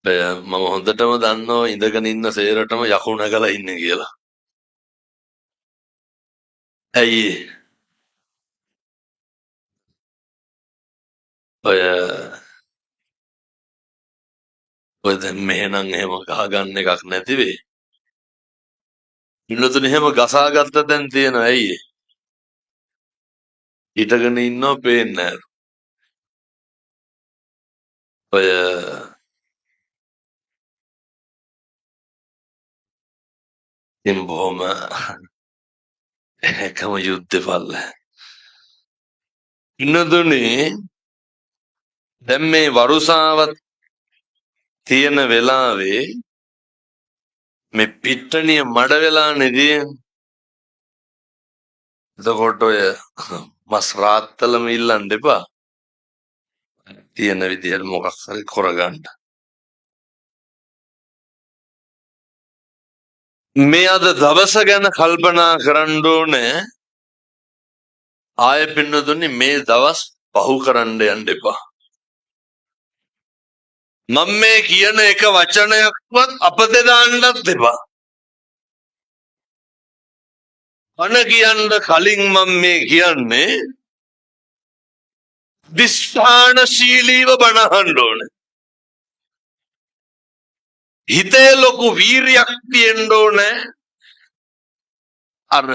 මම හොඳටම දන්නවා ඉඳගෙන ඉන්න සේරටම යකුණ ගලා ඉන්නේ කියලා. ඇයි ඔය ඔය දැන් මෙහෙනම් එහෙම ගහගන්න එකක් නැති වෙයි. ඉන්නතුනේ එහෙම ගසාගත්ත දැන් තියෙනවා. ඇයි හිටගෙන ඉන්නව පේන්නේ නැහැ. ඔය ඉතින් බොහොම එකම යුද්ධේ පල්ල. ඉන්නතුනේ දැන් මේ වරුසාවත් තියෙන වෙලාවේ මේ පිට්ටනිය මඩ වෙලානේ තියෙන්නේ. එතකොට ඔය මස් රාත්තලම ඉල්ලන්න එපා. තියෙන විදියට මොකක් හරි කරගන්න. මේ අද දවස ගැන කල්පනා කරන්න ඕනේ. ආයෙ පින්නතුනි මේ දවස් පහු කරන්න යන්න එපා. මම මේ කියන එක වචනයක්වත් අපතේ දාන්නත් එපා. අන කියන්න කලින් මම මේ කියන්නේ දිස්ථානශීලීව බණහන්න ඕනේ. හිතේ ලොකු වීරියක් තියෙන්න ඕනේ. අර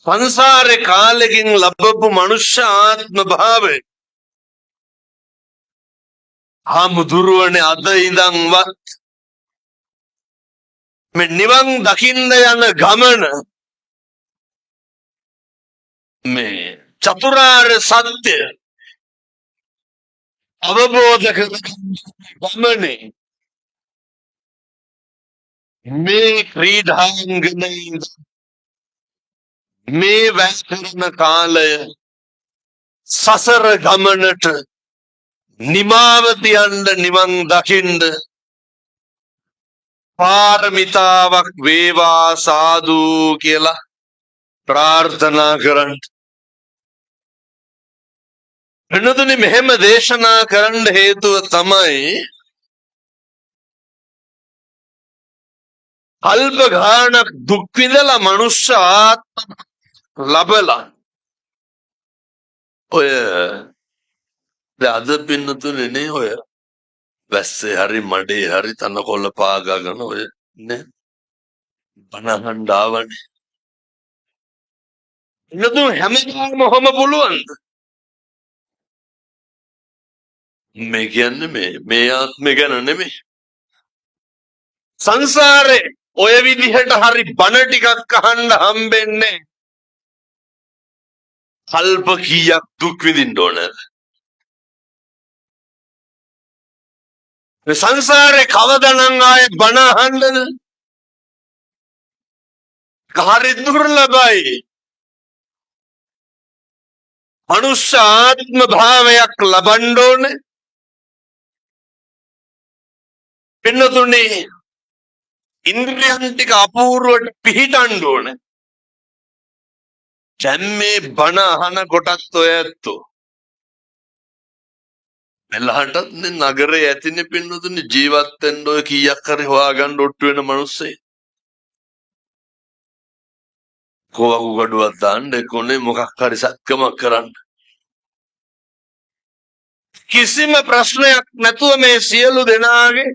සංසාරේ කාලෙකින් ලැබපු මනුෂ්‍ය ආත්ම භාවය හාමුදුරුවනේ අද ඉඳන්වත් මේ නිවන් දකින්න යන ගමන මේ චතුරාර්ය සත්‍ය අවබෝධ ගමනේ මේ ක්‍රීඩාංගණයේ මේ වැස්කරන කාලය සසර ගමනට නිමාවතියන්න නිවන් දකින්න පාරමිතාවක් වේවා සාදු කියලා ප්‍රාර්ථනා කරන්න. එනතුනි මෙහෙම දේශනා කරන්න හේතුව තමයි කල්ප ගානක් දුක් විඳලා මනුෂ්‍ය ආත්ම ලබලා ඔය අද පින්නතුනේ නේ ඔය වැස්සේ හරි මඩේ හරි තනකොළ පාගගෙන ඔය නේ බනහන් ආවනේ. නේද හැමදාම කොහොම පුළුවන්ද? මේ කියන්නේ මේ ආත්මය ගැන නෙමෙයි. සංසාරේ ඔය විදිහට හරි බන ටිකක් අහන්න හම්බෙන්නේ කල්ප කීයක් දුක් විඳින්න ඕනද? මේ සංසාරේ කවදානම් ආයේ බන අහන්නද? හරි දුර්ලභයි. මනුෂ්‍ය ආත්ම භාවයක් ලබන්න ඕනේ. පින්නතුනේ ඉන්ද්‍රියන් ටික අපූර්වට පිහිටන්න ඕනේ. දැන් මේ බණ අහන කොටත් ඔය ඇත්තෝ මෙලහටත් නගරේ ඇතිනේ පින්නතුනේ ජීවත් වෙන්න ඔය කීයක් හරි හොයාගන්න ඔට්ටු වෙන මිනිස්සේ කොවකු ගඩුවක් දාන්න කොනේ මොකක් හරි සත්කමක් කරන්න කිසිම ප්‍රශ්නයක් නැතුව මේ සියලු දෙනාගේ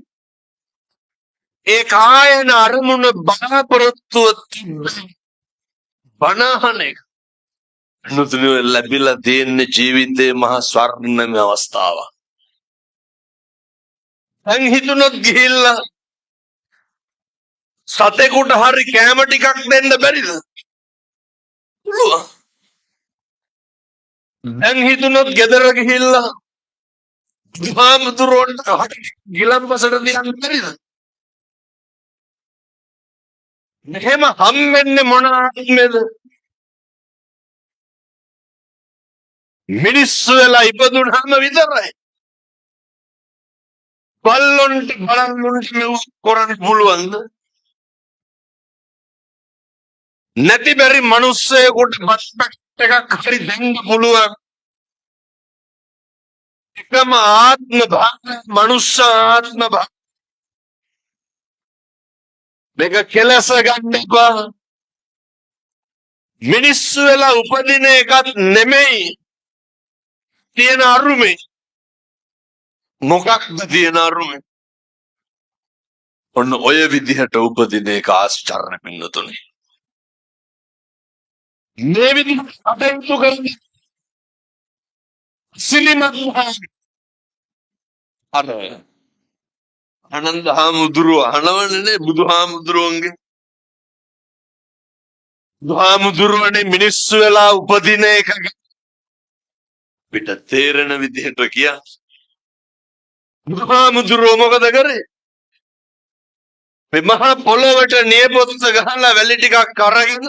ඒ කායන අරමුණ බලාපොරොත්තුව බණහන එක නුදුනේ ලැබිලා තියෙන ජීවිතේ මහා ස්වර්ණමය අවස්ථාවක්. දැන් හිතුනොත් ගිහිල්ලා සතෙකුට හරි කෑම ටිකක් දෙන්න බැරිද? පුළුවන්. දැන් හිතුනොත් ගෙදර ගිහිල්ලා බුදුහාමුදුරුවන්ට ගිලම්පසට දියන්න බැරිද? මෙහෙම හම්බෙන්නේ මොන ආත්මෙද? මිනිස්සු වෙලා ඉපදුනහම විතරයි. බල්ලොන්ට බලන්නොන්ට මෙව කරන්න පුළුවන්ද? නැති බැරි මිනිස්සෙකුට බස් එකක් හරි දෙන්න පුළුවන්. එකම ආත්ම භාවය මනුෂ්‍ය ආත්ම භාවය මේක කෙලස ගන්න එපා. මිනිස්සු වෙලා උපදින එකත් නෙමෙයි තියෙන අරුමේ. මොකක්ද තියෙන අරුමේ? ඔන්න ඔය විදිහට උපදින එක ආශ්චර්ය පින්නතුනේ. මේ විදිහට කටයුතු කරන සිලිමත් අර ආනන්ද හාමුදුරුව අහනවනේ බුදුහාමුදුරුවන්ගේ. බුදුහාමුදුරුවනේ මිනිස්සු වෙලා උපදින එක පිට තේරෙන විදිහට කියා. බුදුහාමුදුරුව මොකද කරේ? මේ මහා පොළොවට නියපොත්ත ගහලා වැලි ටිකක් අරගෙන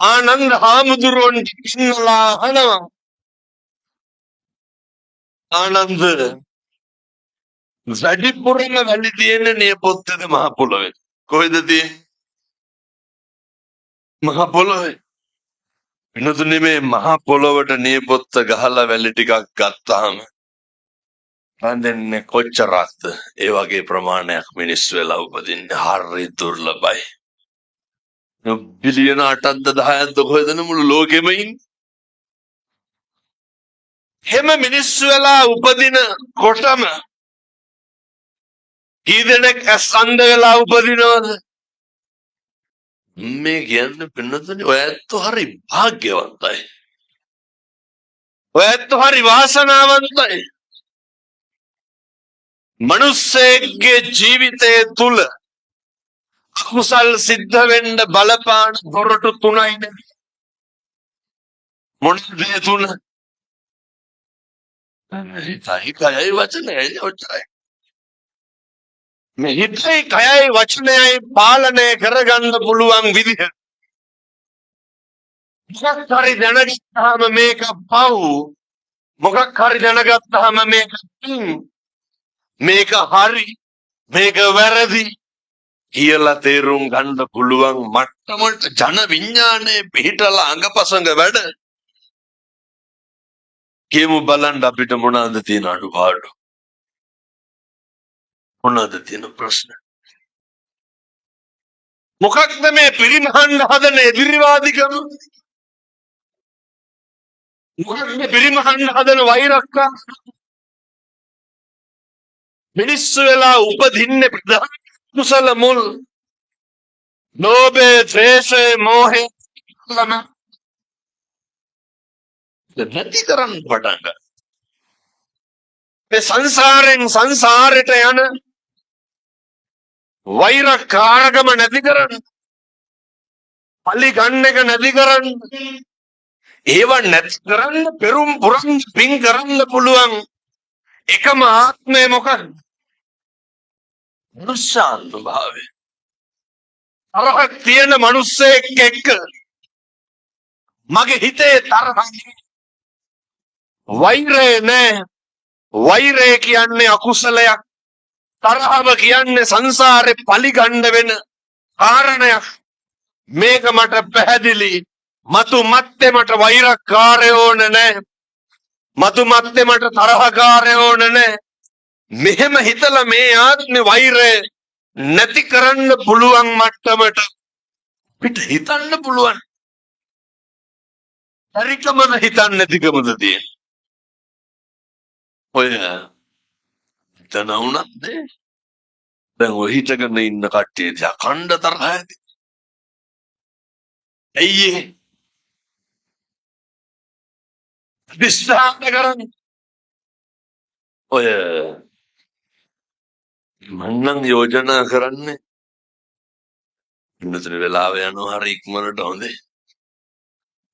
ආනන්ද හාමුදුරුවන් ඉන්නලා අහනවා, ආනන්ද වැඩිපුරම වැලි තියෙන නියපොත්තද මහා පොළොවේ? කොහෙද තියෙන්නේ? මහා පොළොවේ. වෙනතුනේ මේ මහා පොළොවට නියපොත්ත ගහලා වැලි ටිකක් ගත්තාම අන්දන්නේ කොච්චරක්ද? ඒ වගේ ප්‍රමාණයක් මිනිස්සු වෙලා උපදින්නේ. හරි දුර්ලභයි. බිලියන 8ක්ද 10ක්ද කොහෙද මුළු ලෝකෙම ඉන්නේ. හැම මිනිස්සු වෙලා උපදින කොටම කී දෙනෙක් ඇස් අන්ධ වෙලා උපදිනවද? මේ කියන්නේ පින්නතුනි ඔය ඇත්තෝ හරි වාග්යවන්තයි. ඔය ඇත්තෝ හරි වාසනාවන්තයි. මනුස්සයෙක්ගේ ජීවිතය තුල අකුසල් සිද්ධ වෙන්න බලපාන දොරටු තුනයි නේ. මොනද ඒ තුන? හිතයි කයයි වචනයයි ඔච්චරයි. මේ හිතයි කයයි වචනයයි පාලනය කරගන්න පුළුවන් විදිහ මොකක් හරි දැනගත්තාම මේක පව්, මොකක් හරි දැනගත්තාම මේක පින්, මේක හරි, මේක වැරදි කියලා තේරුම් ගන්න පුළුවන් මට්ටමට ජන විඥානයේ පිහිටලා අඟපසඟ වැඩ. කියමු බලන්න අපිට මොනවාද තියෙන අඩුපාඩු? මොනවාද තියෙන ප්‍රශ්න? මොකක්ද මේ පිරිමහන්න හදන එදිරිවාදිකම? මොකක්ද පිරිමහන්න හදන වෛරක්කම්? මිනිස්සු වෙලා උපදින්නේ ප්‍රධාන කුසල මුල් ලෝභය, ද්වේෂය, මෝහය නැති කරන්න පටන් ගන්න. මේ සංසාරෙන් සංසාරයට යන වෛරකාරකම නැති කරන්න, පලි ගන්න එක නැති කරන්න, ඒව නැති කරන්න පෙරුම් පුරන් පින් කරන්න පුළුවන් එකම ආත්මය මොකක්ද? මනුෂ්‍යාත්ම භාවය. තරහක් තියෙන මිනිස්සෙක් එක්ක මගේ හිතේ තරහක් වෛරය නෑ. වෛරය කියන්නේ අකුසලයක්. තරහව කියන්නේ සංසාරේ පලි ගන්න වෙන කාරණයක්. මේක මට පැහැදිලි. මතු මත්තේ මට වෛරකාරයෝ ඕන නෑ. මතු මත්තේ මට තරහකාරයෝ ඕන නෑ. මෙහෙම හිතලා මේ ආත්මේ වෛරය නැති කරන්න පුළුවන් මට්ටමට පිට හිතන්න පුළුවන්. හරිකමද හිතන්නේ නැතිකමද තියෙන්නේ? ඔය දැනුණත් නේ. දැන් ඔය හිතගෙන ඉන්න කට්ටිය දිහා කණ්ඩ තරහ ඇති. ඇයි ඒ? විශ්වාස කරන්නේ. ඔය මන්නම් යෝජනා කරන්නේ ඉන්නතර වෙලාව යනවා හරි ඉක්මනට හොඳේ.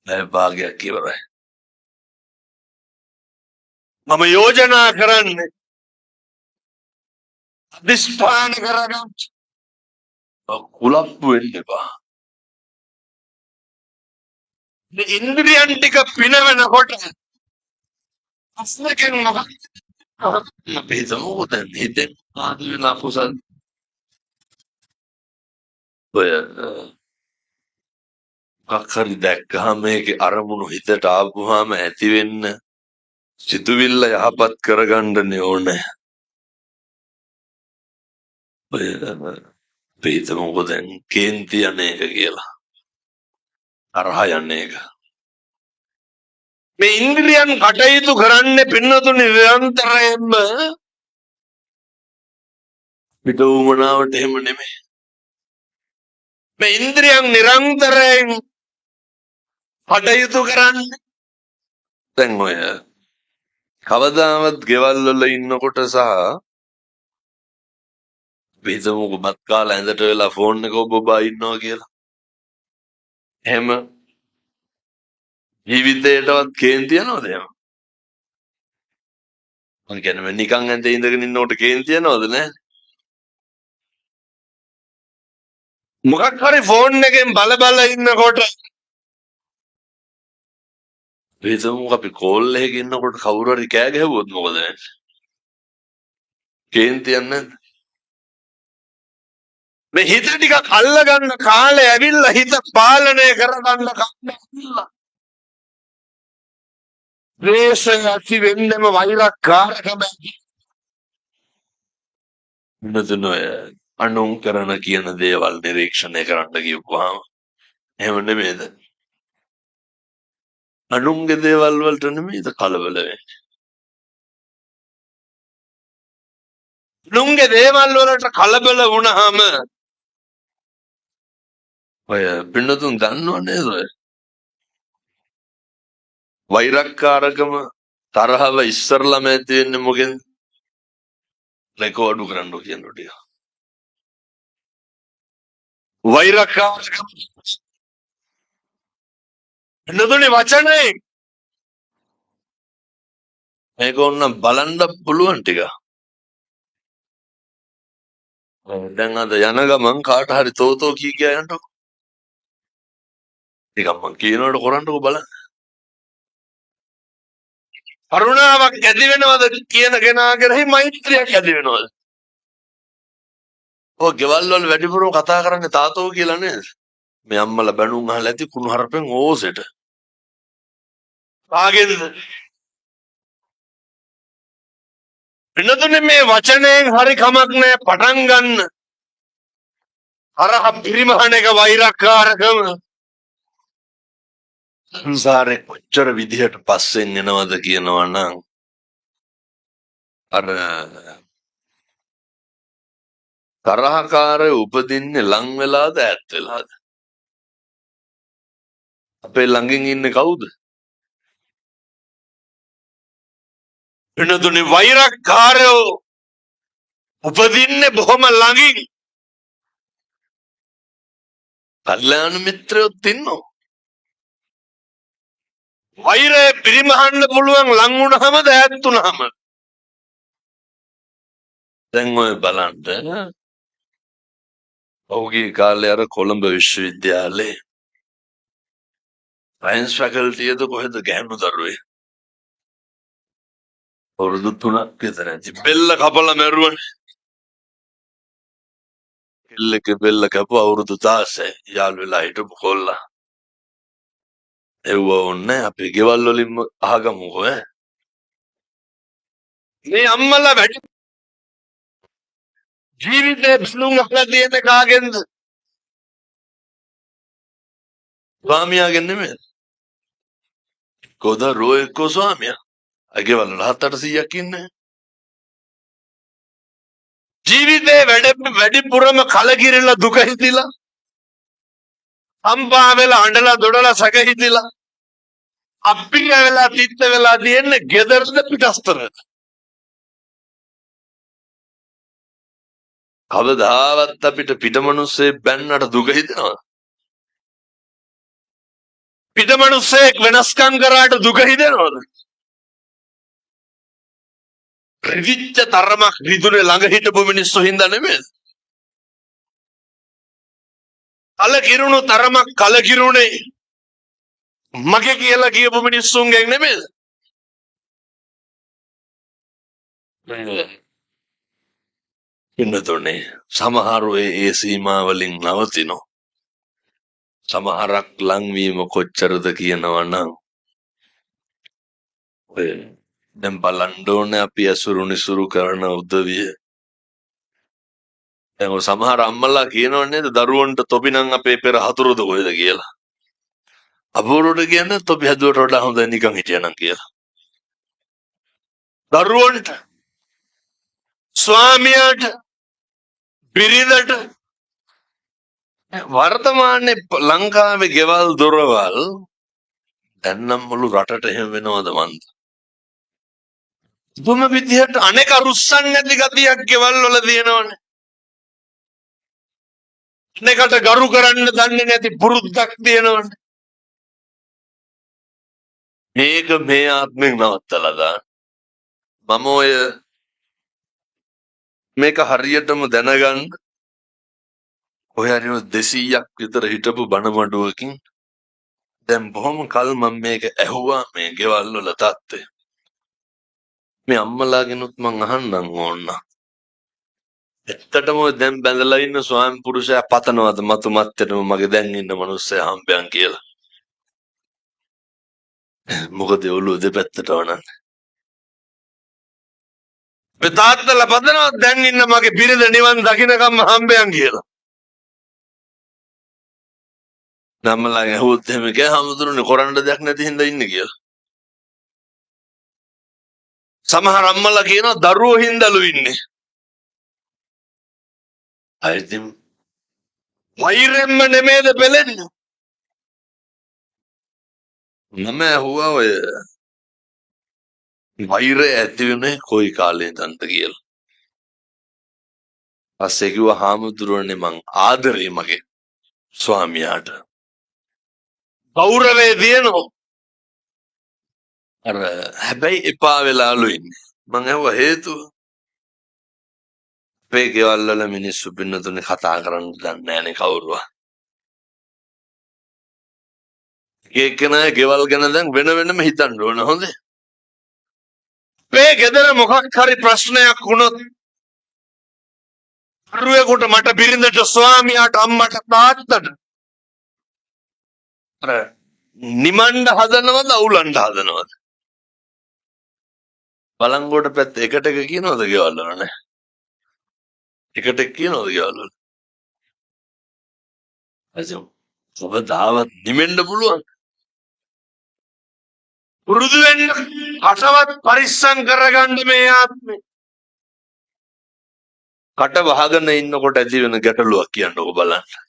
දැන් භාගයක් ඉවරයි. මම යෝජනා කරන්නේ අධිෂ්ඨාන කරගන්න. කුලප්පු වෙන්න එපා. මේ ඉන්ද්‍රියන් ටික පිනවනකොට අස්ලකෙන් මොකක්ද? අපේ තමෝත හිතෙන් ආදින අපුසල් ඔය මොකක් හරි දැක්කහම මේකේ අරමුණු හිතට ආපුවාම ඇති වෙන්න සිතුවිල්ල යහපත් කරගන්නනේ ඕනේ. ඔය අපි හිතමුකෝ දැන් කේන්ති යන්නේ එක කියලා. තරහ යන්නේ එක. මේ ඉන්ද්‍රියන් කටයුතු කරන්නේ පින්නතුනි නිරන්තරයෙන්ම පිට උමනාවට එහෙම නෙමෙයි. මේ ඉන්ද්‍රියන් නිරන්තරයෙන් කටයුතු කරන්නේ දැන් ඔය කවදාවත් ගෙවල් වල ඉන්නකොට සහ හිතමුකෝ බත් කාලා ඇඳට වෙලා ෆෝන් එක ඔබබා ඉන්නවා කියලා. එහෙම ජීවිතේටවත් කේන්ති යනවද එහෙම? මං කියන්නේ නිකන් ඇඳේ ඉඳගෙන ඉන්නකොට කේන්ති යනවද නෑ? මොකක් හරි ෆෝන් එකෙන් බල බල ඉන්නකොට හිතමුකෝ අපි කෝල් එකක ඉන්නකොට කවුරු හරි කෑ ගැහුවොත් මොකද වෙන්නේ? කේන්ති යන්නේ නැද්ද? මේ හිත ටිකක් අල්ලගන්න කාලේ ඇවිල්ලා හිත පාලනය කරගන්න කාලේ ඇවිල්ලා ද්වේෂය ඇති වෙන්නම වෛරක්කාරකම නතුනොය අනුන් කරන කියන දේවල් නිරීක්ෂණය කරන්න කිව්වහම එහෙම නෙමෙයිද? අනුන්ගේ දේවල් වලට නෙමෙයිද කලබල වෙන්නේ? අනුන්ගේ දේවල් වලට කලබල වුණාම ඔය පින්නතුන් දන්නව නේද ඔය වෛරක්කාරකම තරහව ඉස්සරලම ඇති වෙන්නේ මොකෙන්ද? රෙකෝඩ් කරන්න කියනවා ටික. වෛරක්කාරකම පින්නතුනි වචනේ මේක ඕන බලන්න පුළුවන් ටික. දැන් අද යන ගමන් කාට හරි තෝතෝ කී කියා යන්නකො. ටිකක් මං කියනකොට කරන්නකො බලන්න. කරුණාවක් ඇති වෙනවද කියන කෙනා කෙරෙහි මෛත්‍රියක් ඇති වෙනවද? ඔය ගෙවල් වල වැඩිපුරම කතා කරන්නේ තාතෝ කියලා නේද? මේ අම්මලා බැනුම් අහලා ඇති කුණු හරපෙන් ඕසෙට. ආගෙන්ද? එන්නතුනේ මේ වචනයෙන් හරි කමක් නැහැ පටන් ගන්න. අරහ පිරිමහන එක වෛරක්කාරකම සංසාරේ කොච්චර විදිහට පස්සෙන් එනවද කියනවා නම් අර තරහකාරය උපදින්නේ ලං වෙලාද ඈත් වෙලාද? අපේ ළඟින් ඉන්නේ කවුද? එනතුනේ වෛරක්කාරයෝ උපදින්නේ බොහොම ළඟින්. කල්යාණ මිත්‍රයොත් ඉන්නවා. වෛරය පිරිමහන්න පුළුවන් ලං වුණාම ඈත් වුණාම. දැන් ඔය බලන්න ඔහුගේ කාලේ අර කොළඹ විශ්වවිද්‍යාලේ සයන්ස් ෆැකල්ටියද කොහෙද ගෑනු දරුවේ අවුරුදු 3ක් විතර ඇති බෙල්ල කපලා මැරුවනේ. කෙල්ලක බෙල්ල කපුව අවුරුදු 16 යාළු වෙලා හිටපු කොල්ලා. එව්ව ඕන්නේ අපි ගෙවල් වලින්ම අහගමුකෝ ඈ. මේ අම්මලා වැඩි ජීවිතේ බැලුම් අහලා තියෙන කාගෙන්ද? ස්වාමියාගෙන් නෙමෙයි. කොදරෝ එක්ක ස්වාමියා. අගේවල 7-800ක් ඉන්නේ. ජීවිතේ වැඩිපුරම කලකිරිලා දුක හිතිලා අම්පා වෙලා අඬලා දොඩලා සැක හිතිලා අප්පිය වෙලා තිත්ත වෙලා තියෙන්නේ ගෙදරද පිටස්තරද? කවදාවත් අපිට පිටමනුස්සේ බැන්නට දුක හිතෙනවද? පිටමනුස්සෙක් වෙනස්කම් කරාට දුක හිතෙනවද? රිදිච්ච තරමක් රිදුනේ ළඟ හිටපු මිනිස්සු හින්දා නෙමෙයි. කලකිරුණු තරමක් කලකිරුණේ මගේ කියලා කියපු මිනිස්සුන්ගෙන් නෙමෙයි. ඉන්නතෝනේ සමහරව ඒ සීමා වලින් නවතිනෝ. සමහරක් ලංවීම කොච්චරද කියනවා නම් ඔය දැන් බලන්න ඕනේ අපි ඇසුරු නිසුරු කරන උදවිය. දැන් ඔය සමහර අම්මලා කියනව නේද දරුවන්ට තොපි නම් අපේ පෙර හතුරුද කොහෙද කියලා. අපෝරට කියන්නේ තොපි හැදුවට වඩා හොඳ නිකන් හිටියනම් කියලා. දරුවන්ට ස්වාමියාට බිරිඳට වර්තමානයේ ලංකාවේ ගෙවල් දොරවල් දැන් නම් මුළු රටට එහෙම වෙනවද මන්ද? දුම විදිහට අනෙක රුස්සන් නැති ගතියක් ගෙවල් වල තියෙනවනේ. අනෙකට ගරු කරන්න දන්නේ නැති පුරුද්දක් තියෙනවනේ. මේක මේ ආත්මෙන් නවත්තලා දාන්න. මම ඔය මේක හරියටම දැනගන්න ඔය හරියම 200ක් විතර හිටපු බණමඩුවකින් දැන් බොහොම කල් මම මේක ඇහුවා මේ ගෙවල් වල තත්ත්වය. මේ අම්මලාගෙනුත් මං අහන්නම් ඕන්න. ඇත්තටම දැන් බැඳලා ඉන්න ස්වාමි පුරුෂයා පතනවද මතු මත්තේටම මගේ දැන් ඉන්න මිනිස්සයා හම්බයන් කියලා. මොකද ඔළුව දෙපැත්තට වනන්නේ. මේ තාත්තලා පතනවද දැන් ඉන්න මගේ බිරිඳ නිවන් දකින්නකම් හම්බයන් කියලා. නම්මලා ඇහුවොත් එහෙම කිය හැමතුරුනේ කරන්න දෙයක් නැති හින්දා ඉන්නේ කියලා. සමහර අම්මලා කියනවා දරුවෝ හින්දාලු ඉන්නේ. අයිතින් වෛරෙන්ම නෙමෙයිද පෙලෙන්නේ. මම ඇහුවා ඔය වෛරය ඇති වෙන්නේ කොයි කාලේ ඉඳන්ද කියලා. පස්සේ කිව්වා හාමුදුරුවනේ මං ආදරේ මගේ ස්වාමියාට. ගෞරවය දිනනවා. අර හැබැයි එපා වෙලාලු ඉන්නේ. මං ඇහුවා හේතුව. අපේ ගෙවල් වල මිනිස්සු පින්නතුනේ කතා කරන්න දන්නේ නැහනේ කවුරුවා. ඒකනේ ගෙවල් ගැන දැන් වෙන වෙනම හිතන්න ඕන හොඳේ. මේ ගෙදර මොකක් හරි ප්‍රශ්නයක් වුණොත් අරුවෙකුට මට බිරිඳට ස්වාමියාට අම්මට තාත්තට අර නිමණ්ඩ හදනවද අවුලන්න හදනවද? බලංගොඩ පැත්ත එකට එක කියනවද ගෙවල් වල නැහැ. එකට එක කියනවද ගෙවල් වල? අසම් ඔබ දාවත් නිමෙන්න පුළුවන්. පුරුදු වෙන්න කටවත් පරිස්සම් කරගන්න මේ ආත්මේ. කට වහගෙන ඉන්නකොට ඇති වෙන ගැටලුවක් කියන්නකො බලන්න.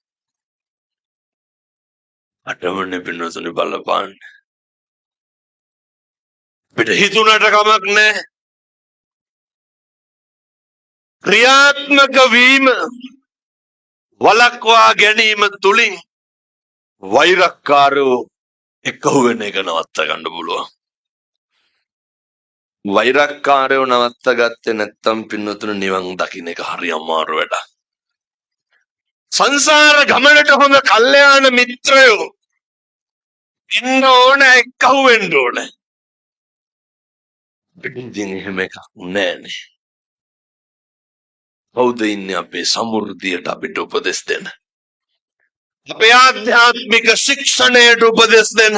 අටමනේ පින්නතුනේ බලපාන්න. පිට හිතුණට කමක් නැහැ. ක්‍රියාත්මක වීම වලක්වා ගැනීම තුලින් වෛරක්කාරෝ එකහුව වෙන එක නවත්ත ගන්න පුළුවන්. වෛරක්කාරයෝ නවත්ත ගත්තේ නැත්තම් පින්නතුනේ නිවන් දකින්න එක හරි අමාරු වැඩක්. සංසාර ගමනට හොඳ කල්යාණ මිත්‍රයෝ ඉන්න ඕන එක්කහුව වෙන්න ඕන. ඉතින් එහෙම එකක් නෑනේ. කවුද ඉන්නේ අපේ සමෘද්ධියට අපිට උපදෙස් දෙන්න? අපේ ආධ්‍යාත්මික ශික්ෂණයට උපදෙස් දෙන්න.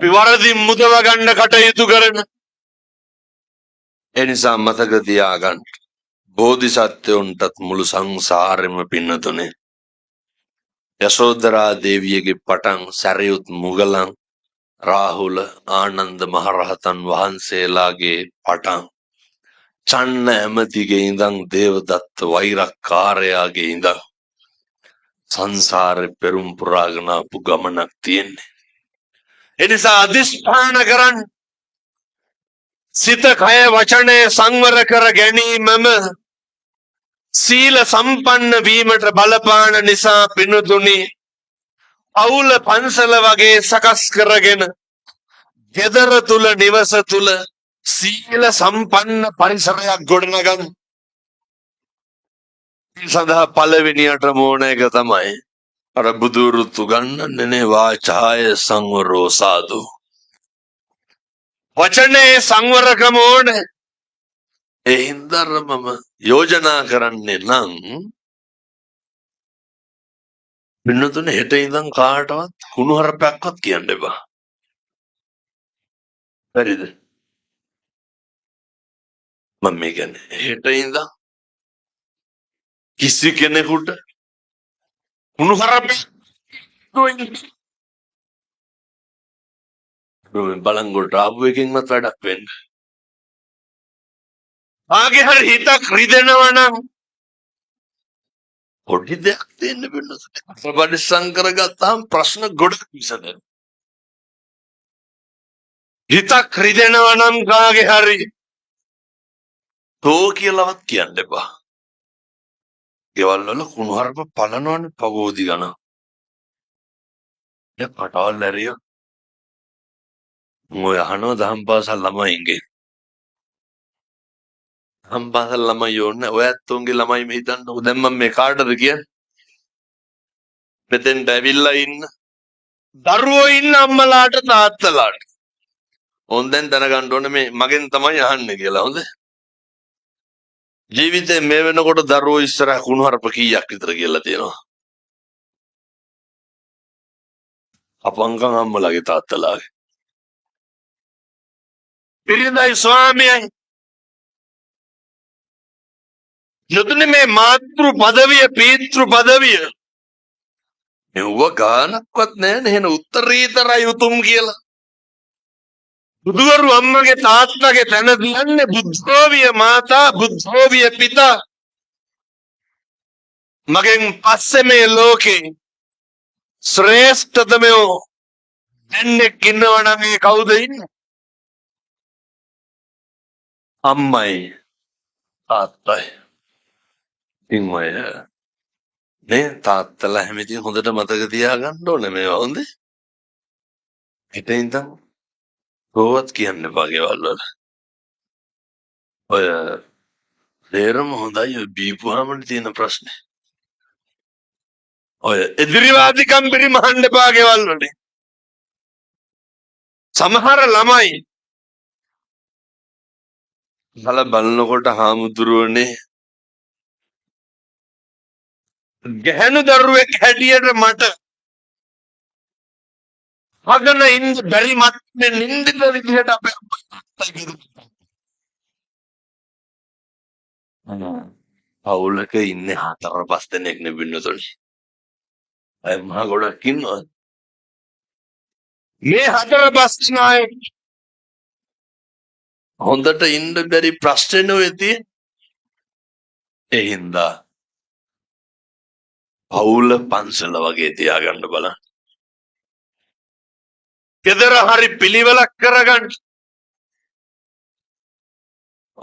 විවරදින් මුදව ගන්න කටයුතු කරන. ඒ නිසා මතක තියාගන්න. බෝධිසත්වයන්ටත් මුළු සංසාරෙම පින්නතුනේ යශෝදරා දේවියගේ පටන් සැරියුත් මුගලන් රාහුල ආනන්ද මහරහතන් වහන්සේලාගේ පටන් චන්න ඇමතිගේ ඉඳන් දේවදත්ත වෛරක්කාරයාගේ ඉඳන් සංසාරේ පෙරම් පුරාගෙන ආපු ගමනක් තියෙන්නේ. එනිසා අදිස්ථාන කරන් සිත කය වචනය සංවර කර ගැනීමම සීල සම්පන්න වීමට බලපාන නිසා පිනුතුනි අවුල පන්සල වගේ සකස් කරගෙන ගෙදර තුල නිවස තුල සීල සම්පන්න පරිසරයක් ගොඩනගමු. සදා පළවෙනියට මොන එක තමයි අර බුදුරුතු ගන්නන්නේ නේ වාචාය සංවරෝ සාදු. වචනේ සංවරකම ඕනේ. ඒ හින්දාම යෝජනා කරන්නේ නම් පින්නතුනේ හෙට ඉඳන් කාටවත් කුණුහරුපයක්වත් කියන්න එපා. හරිද? මම මේ කියන්නේ හෙට ඉඳන් කිසි කෙනෙකුට කුණු හරපේ බලංගොඩට ආපු එකකින්වත් වැඩක් වෙන්න. ආගේ හරි හිතක් රිදෙනවා නම් පොඩි දෙයක් දෙන්න වෙනවා. අපරිස්සම් කරගත්තාම ප්‍රශ්න ගොඩක් විසඳෙනවා. හිතක් රිදෙනවා නම් කාගේ හරි තෝ කියලාවත් කියන්න එපා. ගෙවල් වල කුණු හරප පලනවනේ පගෝදි ගන්න. ඒ කටවල් ඇරිය. මොය අහනවා දහම් පාසල් ළමයින්ගේ. දහම් පාසල් ළමයි ඕනේ. ඔය ඇත්තොන්ගේ ළමයි මේ හිතන්නකො දැන් මම මේ කාටද කියන්නේ? මෙතෙන්ට ඇවිල්ලා ඉන්න දරුවෝ ඉන්න අම්මලාට තාත්තලාට. ඕන් දැන් දැනගන්න ඕනේ මේ මගෙන් තමයි අහන්නේ කියලා. හොඳ? ජීවිතේ මේ වෙනකොට දරුවෝ ඉස්සරහ කුණු හරප කීයක් විතර කියලා තියෙනවා. අපංකම් අම්මලාගේ තාත්තලාගේ. පිරිඳයි ස්වාමියයි යොදුනේ මේ මාතෘ පදවිය පීතෘ පදවිය මෙව ගානක්වත් නැහැ නේ. උත්තරීතරයි උතුම් කියලා. බුදුවරු අම්මගේ තාත්තගේ තැන දියන්නේ බුද්ධෝවිය මාතා බුද්ධෝවිය පිතා. මගෙන් පස්සේ මේ ලෝකේ ශ්‍රේෂ්ඨතමෝ දෙන්නෙක් ඉන්නවා නම් ඒ කවුද ඉන්නේ? අම්මයි තාත්තයි. ඉතින් ඔය නේ තාත්තලා හැමතිස්සෙම හොඳට මතක තියාගන්න ඕනේ මේවා. හොඳේ? හිත ඉඳන් කොහොත් කියන්න එපා ගෙවල් වල. ඔය තේරම හොඳයි. ඔය බීපුවාම තියෙන ප්‍රශ්නේ. ඔය එදිරිවාදිකම් පිරිමහන්න එපා ගෙවල් වල. සමහර ළමයි බලනකොට හාමුදුරුවනේ ගැහැණු දරුවෙක් හැටියට මට හගන ඉන්න බැරි මත්නේ නින්දිත විදිහට අපේ පවුලක ඉන්නේ 4-5 දෙනෙක් නෙබින්නතොනි. අය මහ ගොඩක් ඉන්නවා. මේ 4-5 නායක හොඳට ඉන්න බැරි ප්‍රශ්න නෙවෙයි. ඒ හින්දා පවුල පන්සල වගේ තියාගන්න බලන්න. ගෙදර හරි පිළිවෙලක් කරගන්න.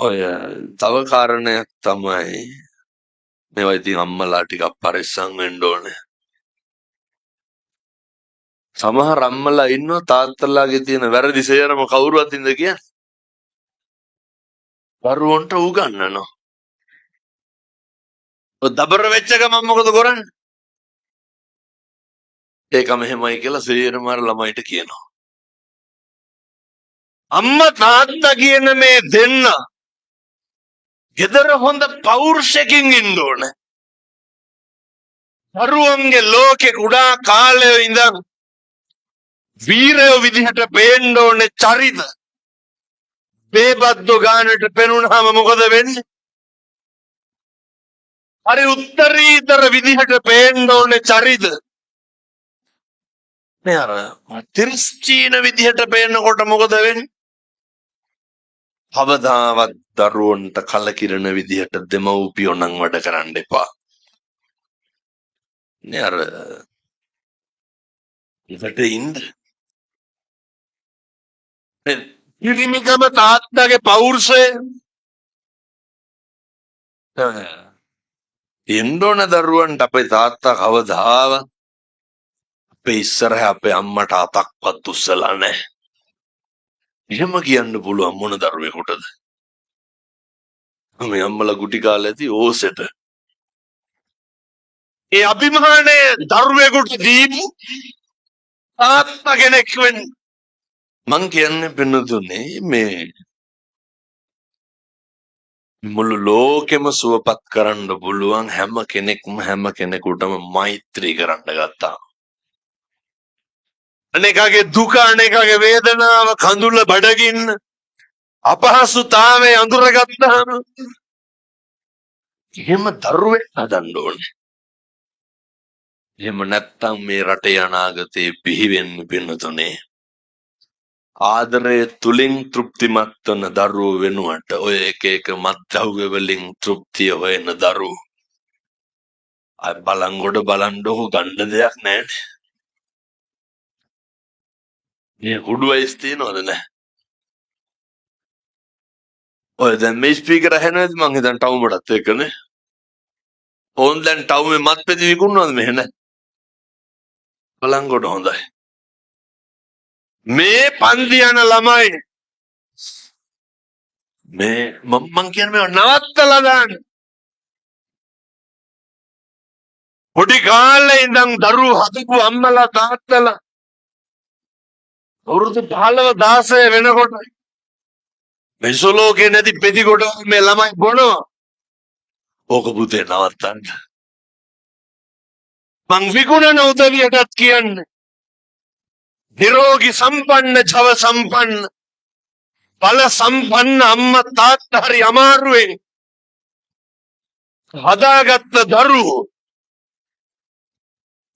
ඔය තව කාරණයක් තමයි මේවා ඉතින් අම්මලා ටිකක් පරිස්සම් වෙන්න ඕනේ. සමහර අම්මලා ඉන්නවා තාත්තලාගේ තියෙන වැරදි සේරම කවුරුවත් ඉඳ කියන්නේ. දරුවන්ට උගන්වනවා. ඔය දබර වෙච්ච ගමන් මොකද කරන්නේ? ඒක මෙහෙමයි කියලා සේරම අර ළමයිට කියනවා. අම්මා තාත්තා කියන මේ දෙන්න ගෙදර හොඳ පෞරුෂයකින් ඉන්න ඕනේ. දරුවන්ගේ ලෝකේ කුඩා කාලේ ඉඳන් වීරයෝ විදිහට පේන්න ඕනේ චරිත. බේබද්දෝ ගානට පෙනුනහම මොකද වෙන්නේ? හරි උත්තරීතර විදිහට පේන්න ඕනේ චරිත. මේ අර තිරස්චීන විදිහට පේනකොට මොකද වෙන්නේ? අවදාවත් දරුවන්ට කලකිරෙන විදිහට දෙමව්පියෝ නම් වැඩ කරන්න එපා. නේ අර ඉකට ඉන්න පිරිමිකම තාත්තගේ පෞරුෂය එන්න ඕන දරුවන්ට. අපේ තාත්තා කවදාවත් අපේ ඉස්සරහ අපේ අම්මට අතක්වත් උස්සලා නැහැ. එහෙම කියන්න පුළුවන් මොන දරුවෙකුටද? මේ අම්මලා ගුටි කාලේ ඇති ඕසෙට. ඒ අභිමානය දරුවෙකුට දීපු තාත්තා කෙනෙක් වෙන්න. මං කියන්නේ පින්නතුනේ මේ මුළු ලෝකෙම සුවපත් කරන්න පුළුවන් හැම කෙනෙක්ම හැම කෙනෙකුටම මෛත්‍රී කරන්න ගත්තා. අනේකගේ දුක අනේකගේ වේදනාව කඳුල බඩගින්න අපහසුතාවය අඳුරගත්තාම එහෙම දරුවෙක් හදන්න ඕනේ. එහෙම නැත්තම් මේ රටේ අනාගතේ පිහිවෙන්න පින්නතුනේ. ආදරය තුලින් තෘප්තිමත් වන දරුවෝ වෙනුවට ඔය එක එක මත්ද්‍රව්‍ය වලින් තෘප්තිය හොයන දරුවෝ අය බලංගොඩ බලන්නකො ගන්න දෙයක් නැහැ. මේ හුඩු වයිස් තියනවද නැහැ? ඔය දැන් මේ ස්පීකර් ඇහෙනවද මං හිතන් ටවුමටත් එක්කනේ. ඕන් දැන් ටවුමේ මත් පෙති විකුණනවද මෙහෙ නැහැ? බලංගොඩ හොඳයි. මේ පන්ති යන ළමයි මේ මං කියන්නේ මේව නවත්තලා දාන්න. පොඩි කාලේ ඉඳන් දරුවෝ හදපු අම්මලා තාත්තලා අවුරුදු 15 16 වෙනකොට මෙසොලෝකේ නැති පෙති කොට මේ ළමයි බොනවා. ඕක පුතේ නවත්තන්න. මං විකුණන උදවියටත් කියන්නේ නිරෝගී සම්පන්න ජව සම්පන්න බල සම්පන්න අම්මා තාත්තා හරි අමාරුවෙන් හදාගත්ත දරුවෝ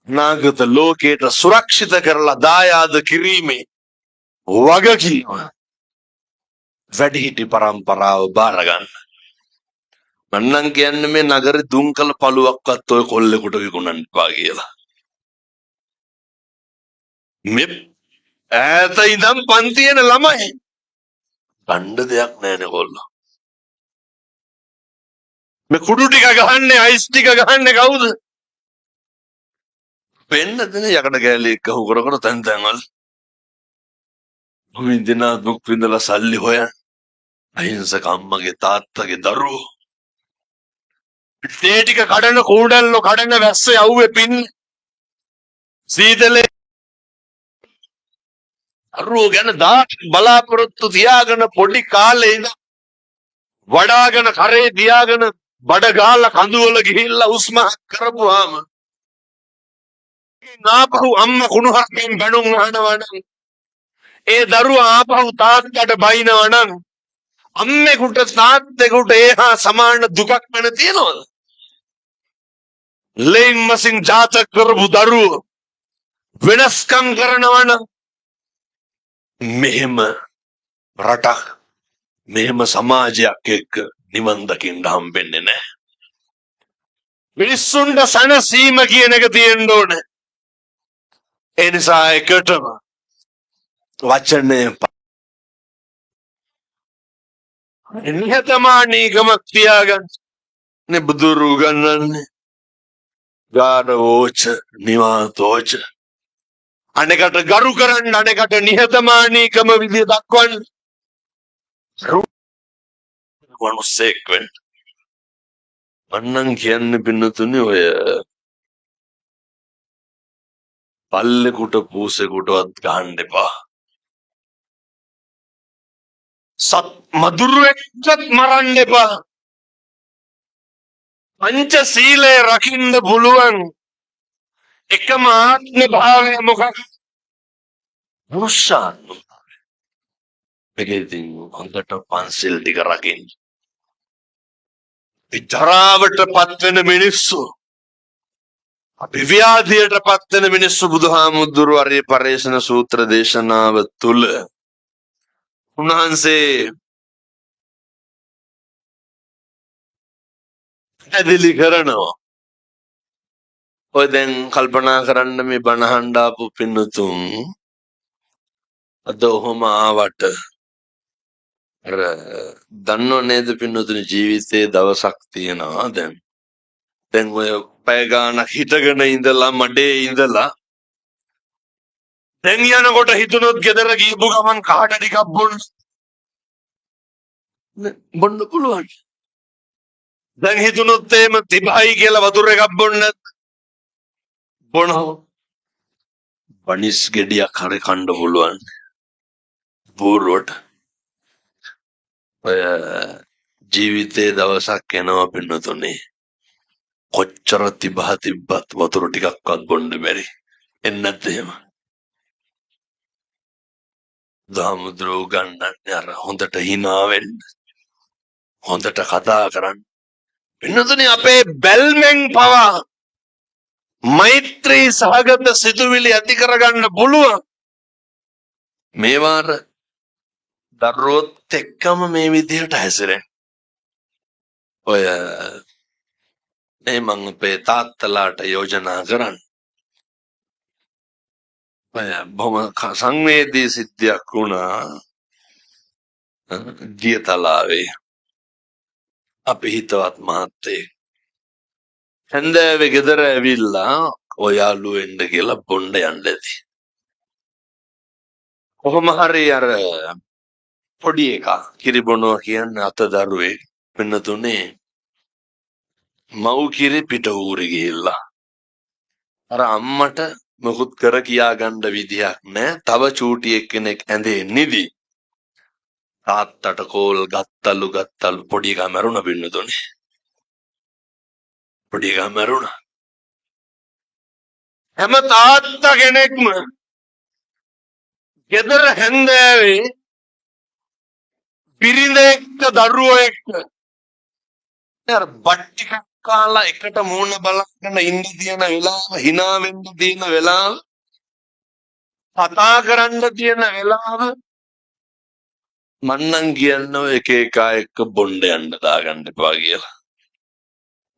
නාගත ලෝකයට සුරක්ෂිත කරලා දායාද කිරීමේ වගකීම වැඩිහිටි පරම්පරාව බාර ගන්න. මන්නම් කියන්නේ මේ නගරේ දුම්කල පළුවක්වත් ඔය කොල්ලෙකුට විකුණන්න එපා කියලා. මේ ඈත ඉඳන් පන්තියන ළමයි ගන්න දෙයක් නැහැ කොල්ලෝ. මේ කුඩු ටික ගහන්නේ අයිස් ටික ගහන්නේ කවුද? වෙන්න දෙන යකඩ කෑලි එක්ක හුකර කර තැන් තැන්වල විඳිනා දුක් විඳලා සල්ලි හොයන් අහිංසක අම්මගේ තාත්තගේ දරුවෝ ඒ ටික කඩන කූඩල්ලෝ කඩන වැස්ස යව්වේ පින් සීතලේ දරුවෝ ගැන බලාපොරොත්තු තියාගෙන පොඩි කාලේ ඉඳන් වඩාගෙන කරේ තියාගෙන බඩ ගාලා කඳුවල ගිහිල්ලා උස්මහත් කරපුවාම නාපහු අම්මා කුණුහරුපෙන් බැනුම් අහනවා නම් ඒ දරුවා ආපහු තාත්තට බයිනවා නම් අම්මෙකුට තාත්තෙකුට ඒහා සමාන දුකක් වෙන තියනවද? ලේන් මසින් ජාතක කරපු දරුවෝ වෙනස්කම් කරනවා නම් මෙහෙම රටක් මෙහෙම සමාජයක් එක්ක නිවන් දකින්න හම්බෙන්නේ නැහැ. මිනිස්සුන්ට සනසීම කියන එක තියෙන්න ඕනේ. ඒ නිසා එකටම වචනේ නිහතමානීකමක් තියාගන්න නේ බුදුරු ගන්නන්නේ ගානවෝච නිවාතෝච අනෙකට ගරු කරන්න අනෙකට නිහතමානීකම විදිය දක්වන්න මනුස්සෙක් වෙන්න. මන්නම් කියන්නේ පින්නතුනේ ඔය පල්ලෙකුට පූසෙකුටවත් ගහන්න එපා. සත් මදුරුවෙක්වත් මරන්න එපා. පංච සීලය රකින්න පුළුවන් එකම ආත්ම භාවය මොකක්ද? මනුෂ්‍යාත්ම භාවය. මේකෙන් හොඳට පන්සිල් ටික රකින්න. විතරාවට පත් වෙන මිනිස්සු අපි ව්‍යාධියට පත් වෙන මිනිස්සු බුදුහාමුදුරුවෝ අරේ පරේෂණ සූත්‍ර දේශනාව තුල උන්වහන්සේ ඇදලි කරනවා. ඔය දැන් කල්පනා කරන්න මේ බණ අහන්න ආපු පින්නතුන් අද ඔහොම ආවට අර දන්නව නේද පින්නතුනි ජීවිතේ දවසක් තියෙනවා දැන් ඔය පැය ගානක් හිටගෙන ඉඳලා මඩේ ඉඳලා දැන් යනකොට හිතුනොත් ගෙදර ගිහපු ගමන් කාට ටිකක් බොන්න පුළුවන්. දැන් හිතුනොත් එහෙම තිබයි කියලා වතුර එකක් බොනවා. බනිස් ගෙඩියක් හරි කන්න පුළුවන්. බෝරුවට ඔය ජීවිතේ දවසක් එනවා පින්නතුනේ කොච්චර තිබ්බත් වතුර ටිකක්වත් බොන්න බැරි. එන්නත් එහෙම. බුදුහාමුදුරුවෝ උගන්වන්නේ අර හොඳට hina වෙන්න, හොඳට කතා කරන්න. වෙනතුනේ අපේ බැල්මෙන් පවා මෛත්‍රී සහගත සිතුවිලි ඇති කරගන්න පුළුවන්. මේවාර දරුවොත් එක්කම මේ විදිහට හැසිරෙන්න. ඔය මං අපේ තාත්තලාට යෝජනා කරන්න. බොහොම සංවේදී සිද්ධියක් වුණා දියතලාවේ. අපි හිතවත් මහත්තයෙක් හැන්දෑවේ ගෙදර ඇවිල්ලා ඔයාලු එන්න කියලා බොණ්ඩ යන්න ඇති. කොහොම හරි අර පොඩි එකා කිරිබොනවා කියන්නේ අතදරුවෙක් වෙනතුනේ මව් කිරි පිට ඌරි ගිහිල්ලා අර අම්මට මොකුත් කර කියා ගන්න විදියක් නැහැ. තව චූටි එක්කෙනෙක් ඇඳේ නිදි. තාත්තට කෝල් ගත්තලු පොඩි එකා මැරුණ වෙනතුනේ. පොඩි එකා මැරුණා. හැම තාත්තා කෙනෙක්ම ගෙදර හැන්දෑවේ බිරිඳ එක්ක දරුවෝ එක්ක අර බට්ටි කාලා එකට මූණ බලන්න ඉන්න තියෙන වෙලාව, hina වෙන්න තියෙන වෙලාව, කතා කරන්න තියෙන වෙලාව මන්නම් කියනවා එක එකා එක්ක බොණ්ඩ යන්න දාගන්න එපා කියලා.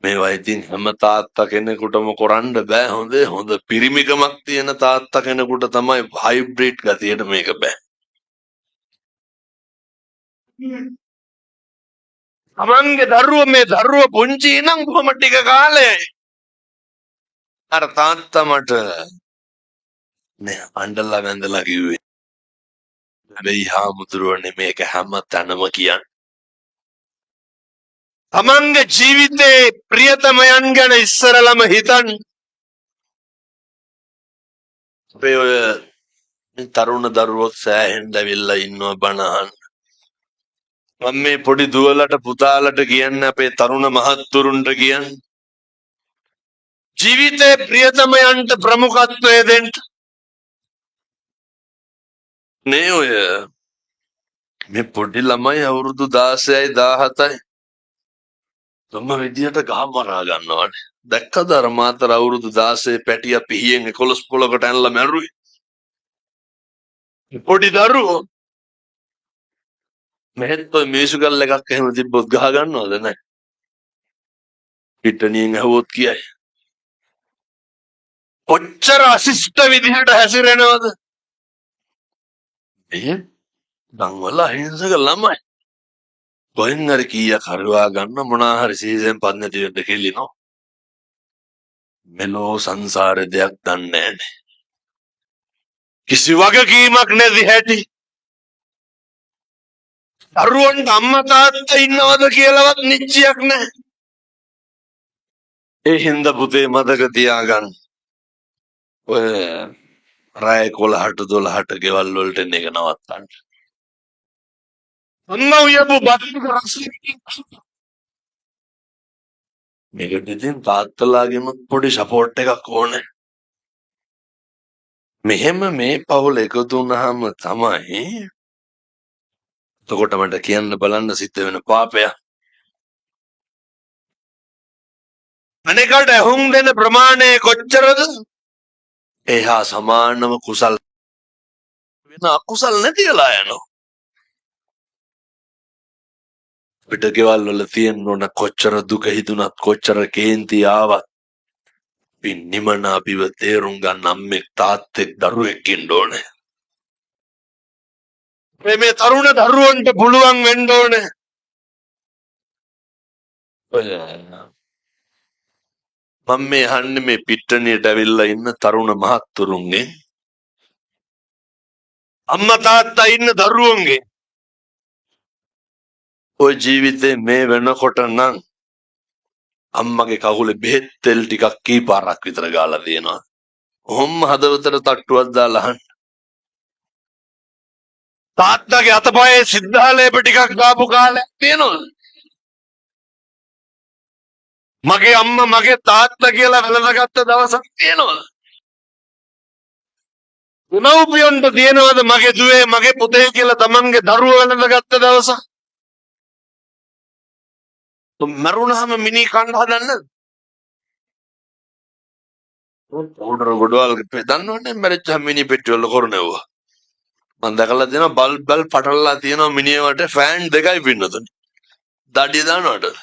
මේවා ඉතින් හැම තාත්තා කෙනෙකුටම කරන්න බෑ. හොඳ පිරිමිකමක් තියෙන තාත්තා කෙනෙකුට තමයි හයිබ්‍රිඩ් ගතියට මේක බෑ. තමන්ගේ දරුව පුංචි නම් කොහොම ටික කාලේ අර තාත්තා මට නේ අඬලා වැඳලා කිව්වේ හැබැයි හාමුදුරුවනේ මේක හැම තැනම කියන්නේ. තමන්ගේ ජීවිතේ ප්‍රියතමයන් ගැන ඉස්සරලම හිතන්න. අපේ ඔය තරුණ දරුවෝ සෑහෙන්න ඇවිල්ලා ඉන්නවා බණහන්. මම මේ පොඩි දුවලට පුතාලට කියන්නේ අපේ තරුණ මහත්තුරුන්ට කියන්නේ ජීවිතේ ප්‍රියතමයන්ට ප්‍රමුඛත්වය දෙන්න. නේ ඔය මේ පොඩි ළමයි අවුරුදු 16යි 17යි තම විදියට ගහ මරා ගන්නවානේ. දැක්කද අර මාතර අවුරුදු 16 පැටිය පිහියෙන් 11 පොලකට ඇනලා මැරුවේ. පොඩි දරුවෝ මෙහෙත් ඔය මිනිසු ගල් එකක් එහෙම තිබ්බොත් ගහ ගන්නවද නැහැ. පිටණියෙන් ඇහුවොත් කියයි. කොච්චර අශිෂ්ට විදිහට හැසිරෙනවද? ඒ දන්වල අහිංසක ළමයි. කොහෙන් හරි කීයක් හරවා ගන්න මොනා හරි සීසෙන් පත් නැති වෙද්ද කෙලිනෝ. මෙලෝ සංසාරේ දෙයක් දන්නේ නැහැ. කිසි වගකීමක් නැති හැටි. දරුවන්ට අම්මා තාත්තා ඉන්නවද කියලාවත් නිශ්චයක් නැහැ. ඒ හින්දා පුතේ මතක තියාගන්න. ඔය රාය 11ට 12ට ගෙවල් වලට එන එක නවත්තන්න. අම්මා උයපු බත්තික රසකින් මේකට ඉතින් තාත්තලාගෙම පොඩි සපෝට් එකක් ඕනේ. මෙහෙම මේ පවුල එකතු වුණාම තමයි එතකොට මට කියන්න බලන්න සිද්ධ වෙන පාපය. අනේකට හුම් දෙන ප්‍රමාණය කොච්චරද? එහා සමානව කුසල් වෙන අකුසල් නැතිලා යනවා. පිට ගෙවල් වල තියෙන ඕන කොච්චර දුක හිතුණත් කොච්චර කේන්ති ආවත් පින්නිමන අපිව තේරුම් ගන්න අම්මෙක් තාත්තෙක් දරුවෙක් ඉන්න ඕනේ. මේ තරුණ දරුවන්ට පුළුවන් වෙන්න ඕනේ. මම මේ අහන්නේ මේ පිට්ටනියට ඇවිල්ලා ඉන්න තරුණ මහත්තුරුන්ගේ අම්මා තාත්තා ඉන්න දරුවන්ගේ ඔය ජීවිතේ මේ වෙනකොට නම් අම්මගේ කකුලේ බෙහෙත් තෙල් ටිකක් කීපාරක් විතර ගාලා තියෙනවා. ඔහොම හදවතට තට්ටුවක් දාලා අහන්න. තාත්තගේ අතපයේ සිද්ධාලේප ටිකක් දාපු කාලයක් තියෙනවද? මගේ අම්මා මගේ තාත්තා කියලා වැළඳගත්ත දවසක් තියෙනවද? දෙමව්පියන්ට තියෙනවද මගේ දුවේ මගේ පුතේ කියලා තමන්ගේ දරුවෝ වැළඳගත්ත දවස? මරුණාම මිනි කන්න හදන්නද? පවුඩර් ගොඩවල් දන්නවනේ මැරිච්චා මිනි පෙට්ටිවල කරනවා. මම දැකලා තියෙනවා බල් පටලලා තියෙනවා මිනිහවට ෆෑන් දෙකයි පින්නතුනේ. දඩිය දානවට.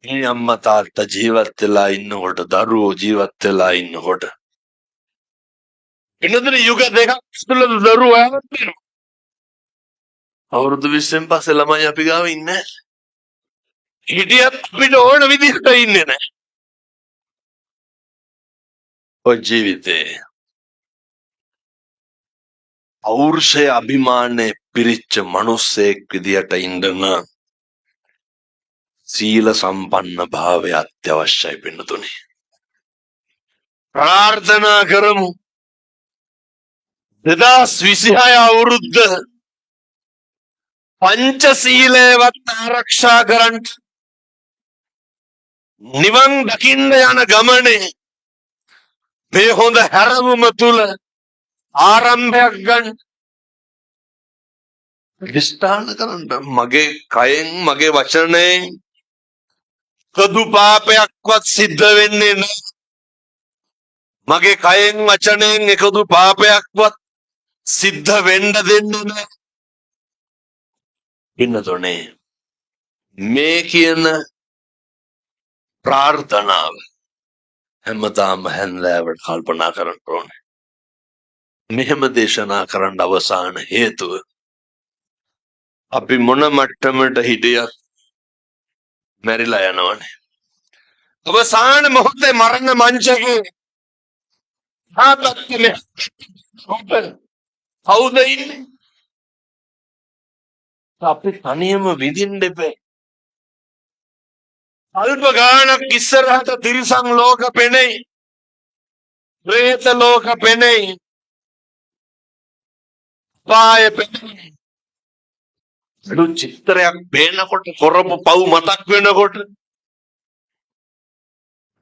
මේ අම්මා තාත්තා ජීවත් වෙලා ඉන්නකොට දරුවෝ ජීවත් වෙලා ඉන්නකොට පින්නතුනේ යුග දෙකක් තුළ දරුවෝ ආවත් වෙනවා. අවුරුදු 20න් පස්සේ ළමයි අපි ගාව ඉන්නේ නැහැ. හිටියත් අපිට ඕන විදිහට ඉන්නේ නැහැ. ඔය ජීවිතේ පෞරුෂය අභිමානයේ පිරිච්ච මිනිස්සෙක් විදියට ඉන්න නම් සීල සම්පන්න භාවය අත්‍යවශ්‍යයි පින්නතුනේ. ප්‍රාර්ථනා කරමු 2026 අවුරුද්ද පංචශීලයවත් ආරක්ෂා කරන්න නිවන් දකින්න යන ගමනේ මේ හොඳ හැරවුම තුල ආරම්භයක් ගන්න විස්ථාන කරන්න මගේ කයෙන් මගේ වචනයෙන් කදු පාපයක්වත් සිද්ධ වෙන්නේ නැහැ. මගේ කයෙන් වචනයෙන් එකදු පාපයක්වත් සිද්ධ වෙන්න දෙන්නේ නැහැ. පින්නතුනේ මේ කියන ප්‍රාර්ථනාව හැමදාම හැන්දෑවට කල්පනා කරන්න ඕනේ. මෙහෙම දේශනා කරන්න අවසාන හේතුව අපි මොන මට්ටමට හිටියත් මැරිලා යනවනේ. අවසාන මොහොතේ මරණ මංචකේ ආපත්තිනේ කවුද ඉන්නේ? අපි තනියම විඳින්න එපේ. අල්ප ගානක් ඉස්සරහට තිරිසන් ලෝක පෙනෙයි. ප්‍රේත ලෝක පෙනෙයි. පාය පෙනෙයි. අඩු චිත්‍රයක් පේනකොට කරපු පව් මතක් වෙනකොට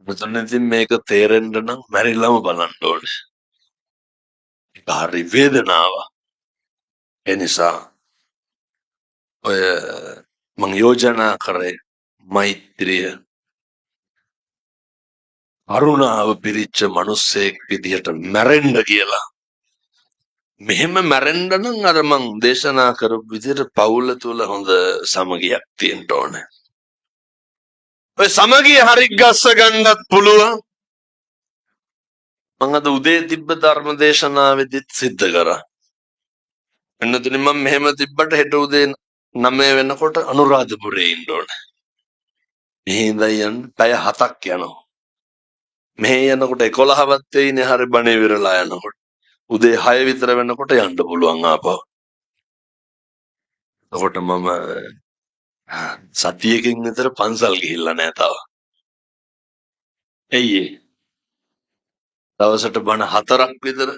මෙතනදී මේක තේරෙන්න නම් මැරිලම බලන්න ඕනේ. ඒක හරි වේදනාවක්. ඒ නිසා ඔය මං යෝජනා කරේ මෛත්‍රිය කරුණාව පිරිච්ච මිනිස්සෙක් විදියට මැරෙන්න කියලා. මෙහෙම මැරෙන්න නම් අර මං දේශනා කරපු විදියට පවුල තුල හොඳ සමගියක් තියෙන්න ඕනේ. ඔය සමගිය හරි ගස්ස ගන්නත් පුළුවන්. මං අද උදේ තිබ්බ ධර්ම දේශනාවෙදිත් සිද්ධ කරා. එන්නතුනි මම මෙහෙම තිබ්බට හෙට උදේ 9 වෙනකොට අනුරාධපුරේ ඉන්න ඕනේ. මෙහි ඉඳන් යන්න පැය 7ක් යනවා. මෙහි යනකොට 11වත් වෙයිනේ හරි බණේ විරලා යනකොට. උදේ 6 විතර වෙනකොට යන්න පුළුවන් ආපහු. එතකොට මම සතියකින් විතර පන්සල් ගිහිල්ලා නැහැ තාම. එයි දවසට බණ 4ක් විතර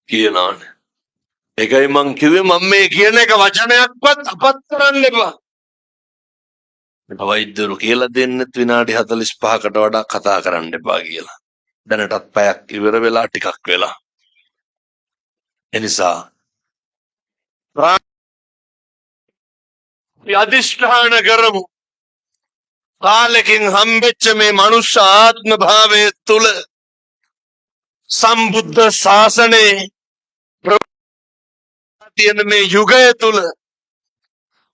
කියනවානේ. ඒකයි මං කිව්වේ මම මේ කියන එක වචනයක්වත් අපත් කරන්න එපා. මට වෛද්‍යවරු කියලා දෙන්නෙත් විනාඩි 45කට වඩා කතා කරන්න එපා කියලා. දැනටත් පැයක් ඉවර වෙලා ටිකක් වෙලා. එනිසා අධිෂ්ඨාන කරමු. කාලෙකින් හම්බෙච්ච මේ මනුෂ්‍ය ආත්ම භාවයේ තුල සම්බුද්ධ ශාසනයේ තියෙන මේ යුගය තුල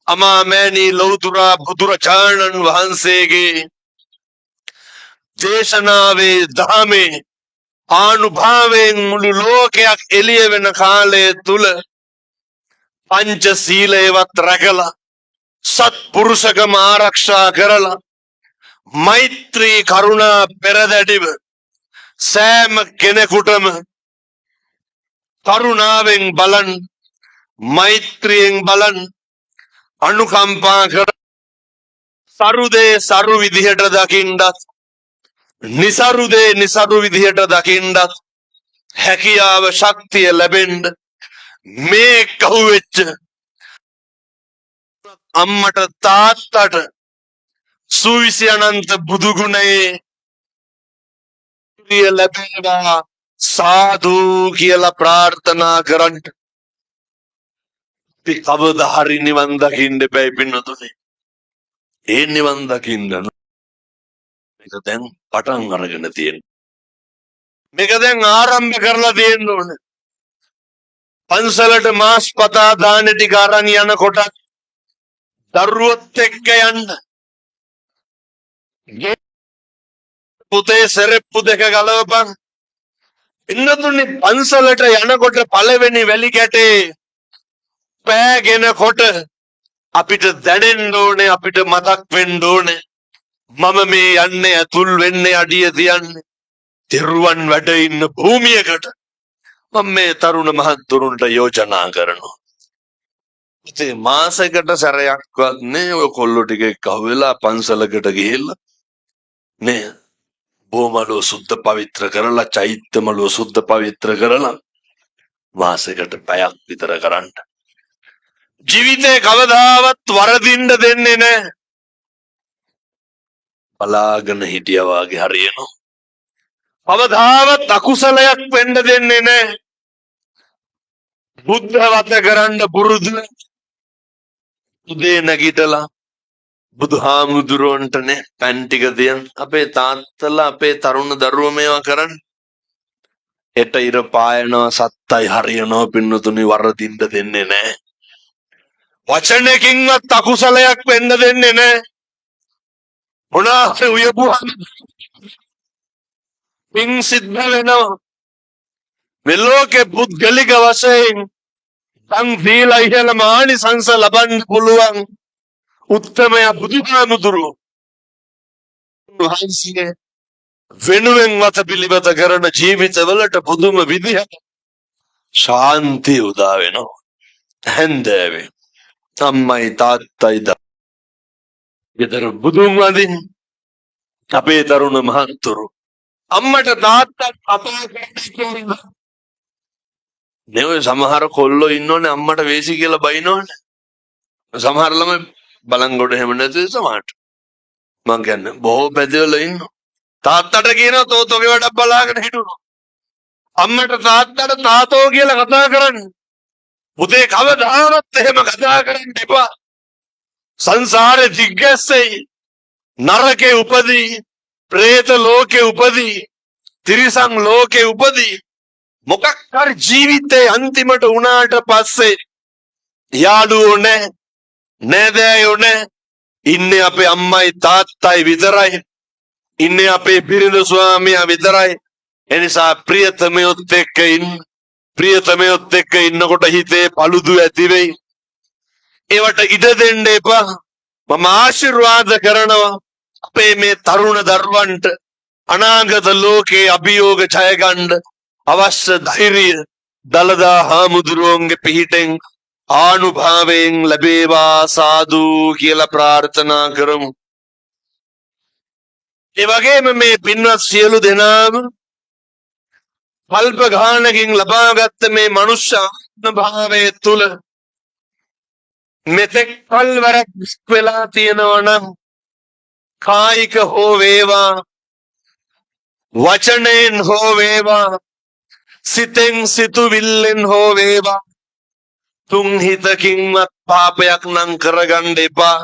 අමාමෑණී ලෞතුරා බුදුරජාණන් වහන්සේගේ දේශනාවේ ධාමේ ආනුභාවයෙන් මුළු ලෝකයක් එළිය වෙන කාලය තුල පංච සීලයවත් රැකලා සත්පුරුෂකම ආරක්ෂා කරලා මෛත්‍රී කරුණා පෙරදැඩිව සෑම කෙනෙකුටම කරුණාවෙන් බලන් මෛත්‍රියෙන් බලන් අනුකම්පා කර සරුදේ සරු විදිහට දකින්නත් නිසරුදේ නිසරු විදිහට දකින්නත් හැකියාව ශක්තිය ලැබෙන්න මේ කහුවෙච්ච අම්මට තාත්තට සුවිසි අනන්ත බුදු ගුණයේ ධෛර්යය ලැබේවා සාදු කියලා ප්‍රාර්ථනා කරන්න. අපි කවදා හරි නිවන් දකින්න බෑ පින්නතුනේ. ඒ නිවන් දකින්න මේක දැන් පටන් අරගෙන තියෙනවා. මේක දැන් ආරම්භ කරලා තියෙන්න ඕනේ. පන්සලට මාස් පතා දාන ටික අරන් යනකොට දරුවොත් එක්ක යන්න. පුතේ සෙරෙප්පු දෙක ගලවපන්. ඉන්නතුනේ පන්සලට යනකොට පළවෙනි වැලි කැටේ පෑගෙනකොට අපිට දැනෙන්න ඕනේ, අපිට මතක් වෙන්න ඕනේ මම මේ යන්නේ ඇතුල් වෙන්නේ අඩිය තියන්නේ තිරුවන් වැඩ ඉන්න භූමියකට. මම මේ තරුණ මහත්තුරුන්ට යෝජනා කරනවා. ඉතින් මාසයකට සැරයක්වත් නේ ඔය කොල්ලෝ ටික එක්ක අහුවෙලා පන්සලකට ගිහිල්ලා නේ බොමලෝ සුද්ධ පවිත්‍ර කරලා චෛත්‍යමලෝ සුද්ධ පවිත්‍ර කරලා මාසයකට පැයක් විතර කරන්න. ජීවිතේ කවදාවත් වරදින්න දෙන්නේ නැහැ. බලාගෙන හිටියා වාගේ හරියනවා. කවදාවත් අකුසලයක් වෙන්න දෙන්නේ නැහැ. බුද්ධ වත කරන්න පුරුදු උදේ නැගිටලා බුදුහාමුදුරුවන්ටනේ පෑන් ටික දෙන්න. අපේ තාත්තලා අපේ තරුණ දරුවෝ මේවා කරන්නේ. හෙට ඉර පායනවා සත්තයි හරියනවා පින්නතුනි වරදින්න දෙන්නේ නැහැ. වචනකින්වත් අකුසලයක් වෙන්න දෙන්නේ නැහැ. මොනවා උයපුවා පින් සිද්ධ වෙනවා. මේ ලෝකේ පුද්ගලික වශයෙන් තන් දීලා ඉහළ මානිසංස ලබන්න පුළුවන් උත්තමය බුදුහාමුදුරුවෝ වහන්සේ වෙනුවෙන් වත පිළිවෙත කරන ජීවිතවලට පුදුම විදිහට ශාන්තිය උදා වෙනවා. හැන්දෑවේ අම්මයි තාත්තයි ගෙදර බුදුන් වදින් අපේ තරුණ මහත්තුරු අම්මට තාත්තට කතා කරලා නේ සමහර කොල්ලෝ ඉන්නෝනේ අම්මට වේසි කියලා බයිනෝනේ. සමහර ළමයි බලංගොඩ හැම නැති සමහරට මං කියන්නේ බොහෝ පැතිවල ඉන්නවා. තාත්තට කියනවා තෝතෝගේ වැඩක් බලාගෙන හිටුනෝ. අම්මට තාත්තට තාතෝ කියලා කතා කරන්නේ. පුතේ කවදාවත් එහෙම කතා කරන්න එපා. සංසාරේ දිග්ගැස්සෙයි. නරකේ උපදී, പ്രേත ලෝකේ උපදී, තිරිසන් ලෝකේ උපදී. මොකක් හරි ජීවිතේ අන්තිමට උනාට පස්සේ යාළුවෝ නැහැ, නෑදෑයෝ නැහැ. ඉන්නේ අපේ අම්මයි තාත්තයි විතරයි. ඉන්නේ අපේ බිරිඳ ස්වාමියා විතරයි. එනිසා ප්‍රියතමයොත් එක්ක ඉන්න. ප්‍රියතමයොත් එක්ක ඉන්නකොට හිතේ paludu ඇති වෙයි. ඒවට ඉඩ දෙන්න එපා. මම ආශිර්වාද කරනවා අපේ මේ තරුණ දරුවන්ට අනාගත ලෝකේ අභියෝග ජය ගන්න අවශ්‍ය ධෛර්යය දලදා හාමුදුරුවන්ගේ පිහිටෙන් ආනුභාවයෙන් ලැබේවා සාදු කියලා ප්‍රාර්ථනා කරමු. ඒ වගේම මේ පින්වත් සියලු දෙනාම කල්ප ගානකින් ලබාගත් මේ මනුෂ්‍ය භාවයේ තුල මෙතෙක් කල්වරක් වෙලා තියෙනවා නම් කායික හෝ වේවා වචනයෙන් හෝ වේවා සිතෙන් සිතුවිල්ලෙන් හෝ වේවා තුන් හිතකින්වත් පාපයක් නම් කරගන්න එපා.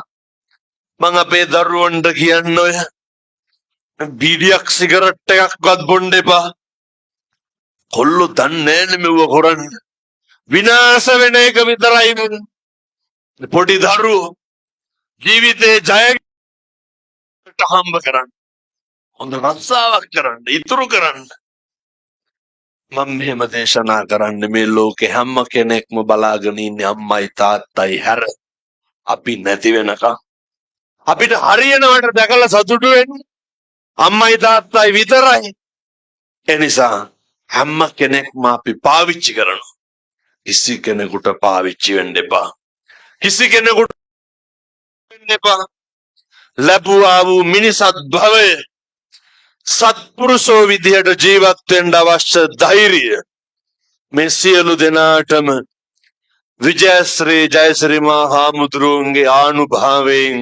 මං අපේ දරුවන්ට කියන්නේ බීඩියක් සිගරට් එකක්වත් බොන්න එපා. කොල්ලෝ දන්නේ නැහැ මෙව කරන්නේ. විනාශ වෙන එක විතරයි වෙන්නේ. පොඩි දරුවෝ ජීවිතේ ජයග්‍රහණයට හම්බ කරන්න. හොඳ රස්සාවක් කරන්න, ඉතුරු කරන්න. මම මෙහෙම දේශනා කරන්නේ මේ ලෝකේ හැම කෙනෙක්ම බලාගෙන ඉන්නේ අම්මයි තාත්තයි හැර අපි නැති වෙනකම්. අපිට හරියනවට දැකලා සතුටු වෙන්න අම්මයි තාත්තයි විතරයි. ඒ නිසා හැම කෙනෙක්ම අපි පාවිච්චි කරනවා. කිසි කෙනෙකුට පාවිච්චි වෙන්න එපා. කිසි කෙනෙකුට වෙන්න එපා. ලැබුවා වූ මිනිසත් භවය සත්පුරුෂෝ විදියට ජීවත් වෙන්න අවශ්‍ය ධෛර්යය මේ සියලු දෙනාටම විජයශ්‍රී ජයශ්‍රී මහා හාමුදුරුවන්ගේ ආනුභාවයෙන්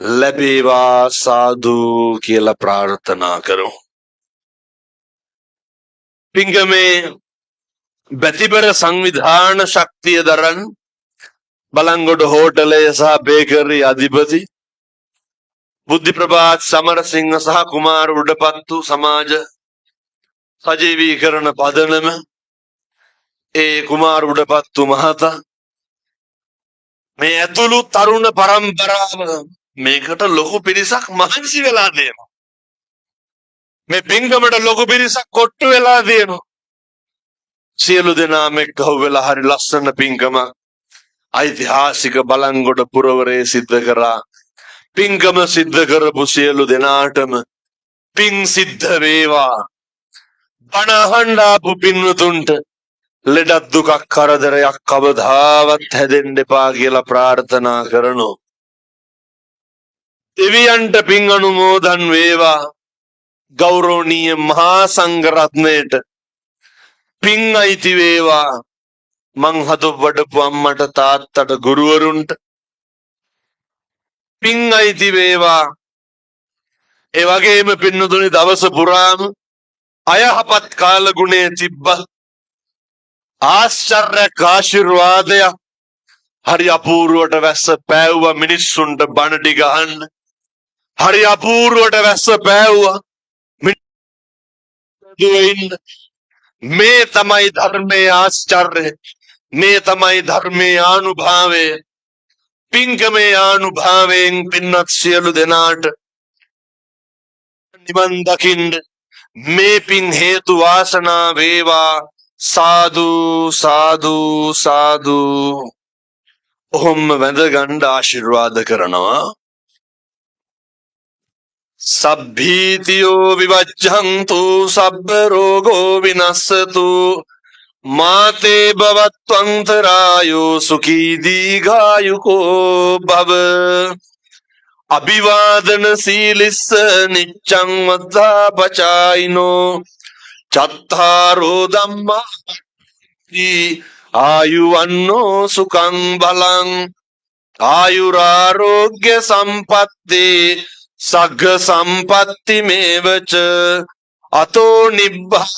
ලැබේවා සාදු කියලා ප්‍රාර්ථනා කරමු. පිංගමේ බැතිබර සංවිධාන ශක්තිය දරන් බලංගොඩ හෝටලය සහ බේකරි අධිපති බුද්ධි ප්‍රභාත් සමරසිංහ සහ කුමාර උඩපත්තු සමාජ සජීවීකරණ පදනම ඒ කුමාර උඩපත්තු මහතා මේ ඇතුළු තරුණ පරම්පරාව මේකට ලොකු පිරිසක් මහන්සි වෙලා දෙනවා. මේ පින්කමට ලොකු පිරිසක් කොට්ටු වෙලා දෙනවා. සියලු දෙනාම එක්කව වෙලා හරි ලස්සන පින්කමක් ඓතිහාසික බලංගොඩ පුරවරේ සිද්ධ කරා. පින්කම සිද්ධ කරපු සියලු දෙනාටම පින් සිද්ධ වේවා. බණ අහන්න ආපු පින්වතුන්ට ලෙඩක් දුකක් කරදරයක් කවදාවත් හැදෙන්න එපා කියලා ප්‍රාර්ථනා කරනවා. දෙවියන්ට පින් අනුමෝදන් වේවා. ගෞරවනීය මහා සංඝරත්නයට පින් අයිති වේවා. මං හදු වඩපු අම්මට තාත්තට ගුරුවරුන්ට පින් අයිති වේවා. ඒ වගේම පින්නතුනි දවස පුරාම අයහපත් කාල ගුණේ තිබ්බත් ආශ්චර්යක ආශිර්වාදයක් හරි අපූර්වට වැස්ස පෑවුවා මිනිස්සුන්ට බණ ටික අහන්න. හරි අපූර්වට වැස්ස පෑවුවා මේ තමයි ධර්මයේ ආශ්චර්යය. මේ තමයි ධර්මයේ ආනුභාවය. පින්කමේ ආනුභාවයෙන් පින්වත් සියලු දෙනාට නිවන් දකින්න මේ පින් හේතු වාසනා වේවා. සාදු සාදු සාදු. ඔහොම වැඳ ගන්න ආශිර්වාද කරනවා. සබ්බීතියෝ විවච්ඡන්තු සබ්බ රෝගෝ විනස්සතු මාතේ භවත්වන්තරායෝ සුඛී දීඝායුකෝ භව. අභිවාදන සීලිස්ස නිච්ඡං වද්ධාපචායිනෝ චත්තාරෝ ධම්මා ආයුවන්නෝ සුඛං බලං ආයුරාරෝග්‍ය සම්පත්තේ සග්ග සම්පත්ති මේවච අතෝ නිබ්බා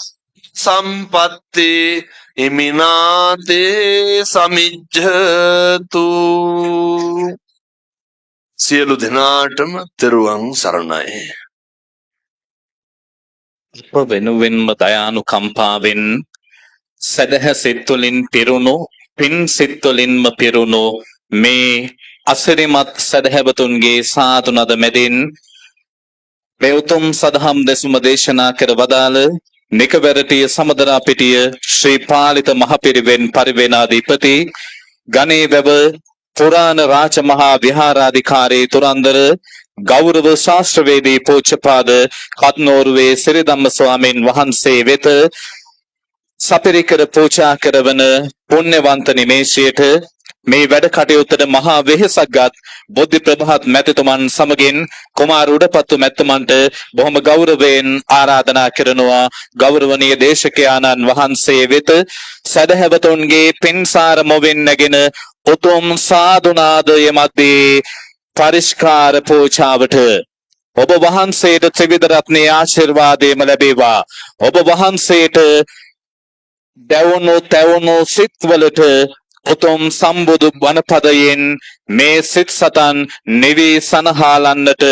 සම්පත්තේ ඉමිනාතේ සමිජ්ජතු. සියලු දෙනාටම තෙරුවන් සරණයි. වෙනුවෙන්ම දයානුකම්පාවෙන් සදහ සිත්තුලින් පිරුණු පින් සිත්තුලින්ම පිරුණු මේ අසිරිමත් සදහැවතුන්ගේ සාතුනද මැදින් මේ උතුම් සදහම් දෙසුම දේශනා කර වදාළ නිකවැරටිය සමදරා පිටිය ශ්‍රී පාලිත මහපිරිවෙන් පරිවේනාධිපති ගණේවැව පුරාණ රාජ මහා විහාරාධිකාරී තුරන්දර ගෞරව ශාස්ත්‍රවේදී පූජ්‍යපාද කත්නෝරුවේ සිරිධම්ම ස්වාමීන් වහන්සේ වෙත සපිරිකර පූජා කරවන පුණ්‍යවන්ත නිමේෂයට මේ වැඩ කටයුත්තට මහා වෙහෙසක්ගත් බුද්ධි ප්‍රභාත් මැතිතුමන් සමගින් කුමාර උඩපත්තු මැතිතුමන්ට බොහොම ගෞරවයෙන් ආරාධනා කරනවා. ගෞරවනීය දේශකයාණන් වහන්සේ වෙත සදහැවතුන්ගේ පින්සාර මොවින් නැගෙන උතුම් සාදුනාදය මැද්දේ පරිස්කාර පූජාවට ඔබ වහන්සේට ත්‍රිවිධ රත්නයේ ආශිර්වාදයම ලැබේවා. ඔබ වහන්සේට දැවුණු සිත්වලට උතුම් සම්බුදු වනපදයෙන් මේ සිත් සතන් නිවී සනහාලන්නට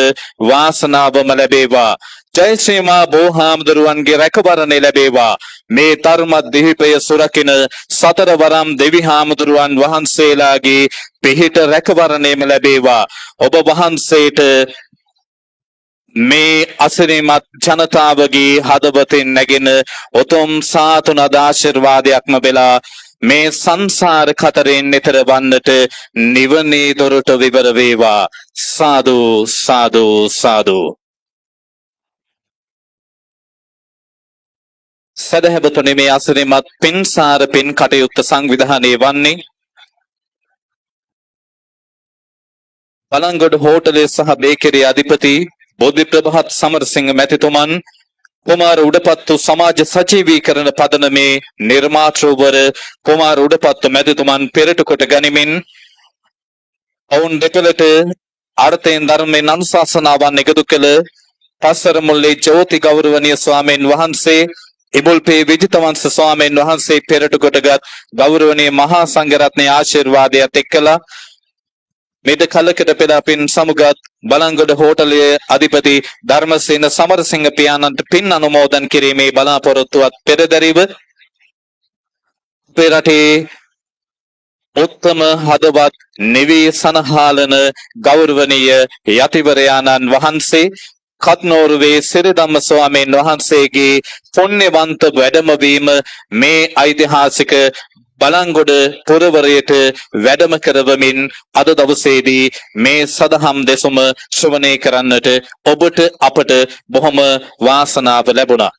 වාසනාවම ලැබේවා. ජය ශ්‍රී මා බෝහාමුදුරුවන්ගේ රැකවරණය ලැබේවා. මේ ධර්ම දීපය සුරකින සතර වරම් දෙවි හාමුදුරුවන් වහන්සේලාගේ පිහිට රැකවරණයම ලැබේවා. ඔබ වහන්සේට මේ අසිරිමත් ජනතාවගේ හදවතින් නැගෙන උතුම් සාතුනද ආශිර්වාදයක්ම වෙලා මේ සංසාර කතරෙන් එතර වන්නට නිවනේ දොරට විවර වේවා. සාදු සාදු සාදු. සදහැවතුනි, මේ අසිරිමත් පින්සාර පින් කටයුත්ත සංවිධානය වන්නේ බලංගොඩ හෝටලේ සහ බේකරි අධිපති බුද්ධි ප්‍රභාත් සමරසිංහ මැතිතුමන්, කුමාර උඩපත්තු සමාජ සජීවීකරණ පදනමේ නිර්මාතෘවර කුමාර උඩපත්තු මැතිතුමන් පෙරට කොට ගනිමින් ඔවුන් දෙපළට අර්ථයෙන් ධර්මයෙන් අනුශාසනාවන් එකතු කළ පස්සර මුල්ලේ ජෝති ගෞරවනීය ස්වාමීන් වහන්සේ, ඉබුල්පේ විජිතවංශ ස්වාමීන් වහන්සේ පෙරට කොටගත් ගෞරවනීය මහා සංඝරත්නයේ ආශිර්වාදයත් එක්කලා මෙද කලකට පෙර අපින් සමුගත් බලංගොඩ හෝටලයේ අධිපති ධර්මසේන සමරසිංහ පියාණන්ට පින් අනුමෝදන් කිරීමේ බලාපොරොත්තුවත් පෙරදැරිව අපේ රටේ උත්තම හදවත් නිවී සනහාලන ගෞරවනීය යතිවරයාණන් වහන්සේ කත්නෝරුවේ සිරිධම්ම ස්වාමීන් වහන්සේගේ පුණ්‍යවන්ත වැඩමවීම මේ ඓතිහාසික බලංගොඩ පුරවරයට වැඩම කරවමින් අද දවසේදී මේ සදහම් දෙසුම ශ්‍රවණය කරන්නට ඔබට අපට බොහොම වාසනාව ලැබුණා.